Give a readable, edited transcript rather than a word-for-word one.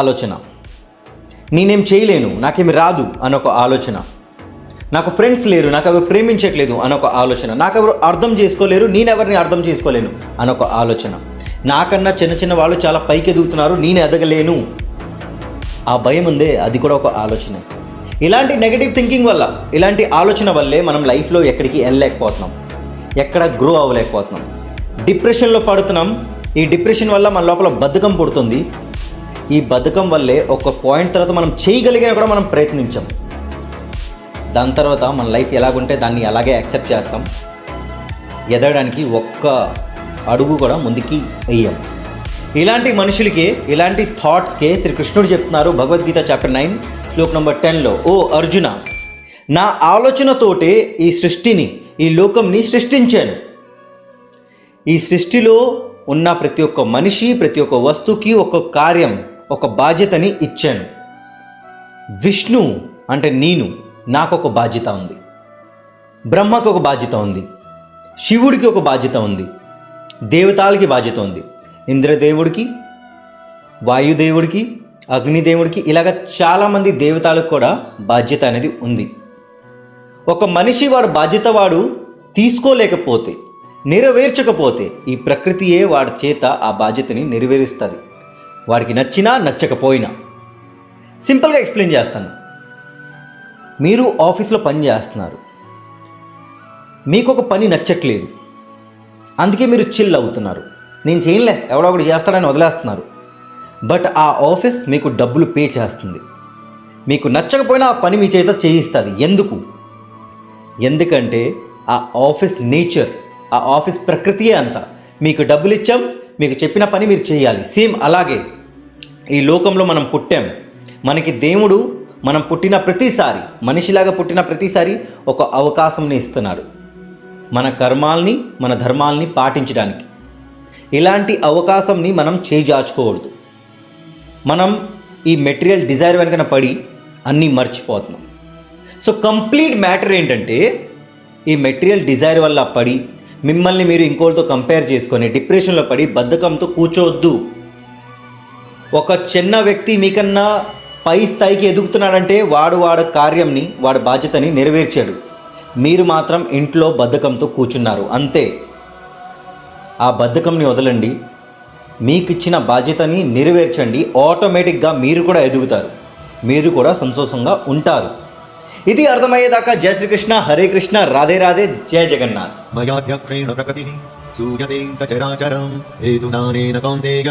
ఆలోచన, నేనేం చేయలేను, నాకేమి రాదు అనొక ఆలోచన, నాకు ఫ్రెండ్స్ లేరు, నాకు ఎవరు ప్రేమించట్లేదు అనొక ఆలోచన, నాకెవరు అర్థం చేసుకోలేరు, నేనెవరిని అర్థం చేసుకోలేను అనొక ఆలోచన, నాకన్నా చిన్న చిన్న వాళ్ళు చాలా పైకి ఎదుగుతున్నారు, నేను ఎదగలేను, ఆ భయం ఉందే అది కూడా ఒక ఆలోచనే. ఇలాంటి నెగటివ్ థింకింగ్ వల్ల, ఇలాంటి ఆలోచన వల్లే మనం లైఫ్లో ఎక్కడికి వెళ్ళలేకపోతున్నాం, ఎక్కడ గ్రో అవ్వలేకపోతున్నాం, డిప్రెషన్లో పడుతున్నాం. ఈ డిప్రెషన్ వల్ల మన లోపల బద్ధకం పుడుతుంది. ఈ బద్ధకం వల్లే ఒక పాయింట్ తర్వాత మనం చేయగలిగినా కూడా మనం ప్రయత్నించాం. దాని తర్వాత మన లైఫ్ ఎలాగుంటే దాన్ని అలాగే యాక్సెప్ట్ చేస్తాం. ఎదగడానికి ఒక్క అడుగు కూడా ముందుకి వెయ్యం. ఇలాంటి మనుషులకి, ఇలాంటి థాట్స్కే శ్రీకృష్ణుడు చెప్తున్నారు భగవద్గీత చాప్టర్ 9 శ్లోక్ నెంబర్ 10లో, ఓ అర్జున, నా ఆలోచనతోటే ఈ సృష్టిని, ఈ లోకంని సృష్టించాను. ఈ సృష్టిలో ఉన్న ప్రతి ఒక్క మనిషి, ప్రతి ఒక్క వస్తువుకి ఒక కార్యం, ఒక బాధ్యతని ఇచ్చాను. విష్ణు అంటే నేను, నాకు ఒక బాధ్యత ఉంది, బ్రహ్మకు ఒక బాధ్యత ఉంది, శివుడికి ఒక బాధ్యత ఉంది, దేవతలకి బాధ్యత ఉంది, ఇంద్రదేవుడికి, వాయుదేవుడికి, అగ్నిదేవుడికి, ఇలాగ చాలామంది దేవతలకు కూడా బాధ్యత అనేది ఉంది. ఒక మనిషి వాడు బాధ్యత వాడు తీసుకోలేకపోతే, నెరవేర్చకపోతే ఈ ప్రకృతియే వాడి చేత ఆ బాధ్యతని నెరవేరుస్తుంది, వాడికి నచ్చినా నచ్చకపోయినా. సింపుల్గా ఎక్స్ప్లెయిన్ చేస్తాను. మీరు ఆఫీస్లో పని చేస్తున్నారు, మీకు ఒక పని నచ్చట్లేదు, అందుకే మీరు చిల్ అవుతున్నారు, నేను చేయలే ఎవడో ఒకటి చేస్తాడని వదిలేస్తున్నారు. బట్ ఆ ఆఫీస్ మీకు డబ్బులు పే చేస్తుంది, మీకు నచ్చకపోయినా ఆ పని మీ చేత చేయిస్తుంది. ఎందుకంటే ఆ ఆఫీస్ నేచర్, ఆ ఆఫీస్ ప్రకృతియే అంత. మీకు డబ్బులు ఇచ్చాం, మీకు చెప్పిన పని మీరు చేయాలి. సేమ్ అలాగే ఈ లోకంలో మనం పుట్టాం, మనకి దేవుడు మనం పుట్టిన ప్రతిసారి, మనిషిలాగా పుట్టిన ప్రతిసారి ఒక అవకాశంని ఇస్తున్నాడు మన కర్మాల్ని, మన ధర్మాల్ని పాటించడానికి. ఇలాంటి అవకాశంని మనం చేజార్చుకోకూడదు. మనం ఈ మెటీరియల్ డిజైర్ వెనుకన పడి అన్నీ మర్చిపోతున్నాం. సో కంప్లీట్ మ్యాటర్ ఏంటంటే, ఈ మెటీరియల్ డిజైర్ వల్ల పడి మిమ్మల్ని మీరు ఇంకోటితో కంపేర్ చేసుకొని డిప్రెషన్లో పడి బద్ధకంతో కూర్చోవద్దు. ఒక చిన్న వ్యక్తి మీకన్నా పై స్థాయికి ఎదుగుతున్నాడంటే వాడి కార్యంని, వాడి బాధ్యతని నెరవేర్చాడు. మీరు మాత్రం ఇంట్లో బద్ధకంతో కూర్చున్నారు, అంతే. ఆ బద్ధకంని వదలండి, మీకు ఇచ్చిన బాధ్యతని నెరవేర్చండి. ఆటోమేటిక్గా మీరు కూడా ఎదుగుతారు, మీరు కూడా సంతోషంగా ఉంటారు. ఇది అర్థమయ్యేదాకా జయ శ్రీకృష్ణ, హరే కృష్ణ, రాధే రాధే, జయ జగన్నాథ్. మయాధ్యక్షేణ ప్రకృతిః సూయతే సచరాచరం హేతునానేన కౌంతేయ.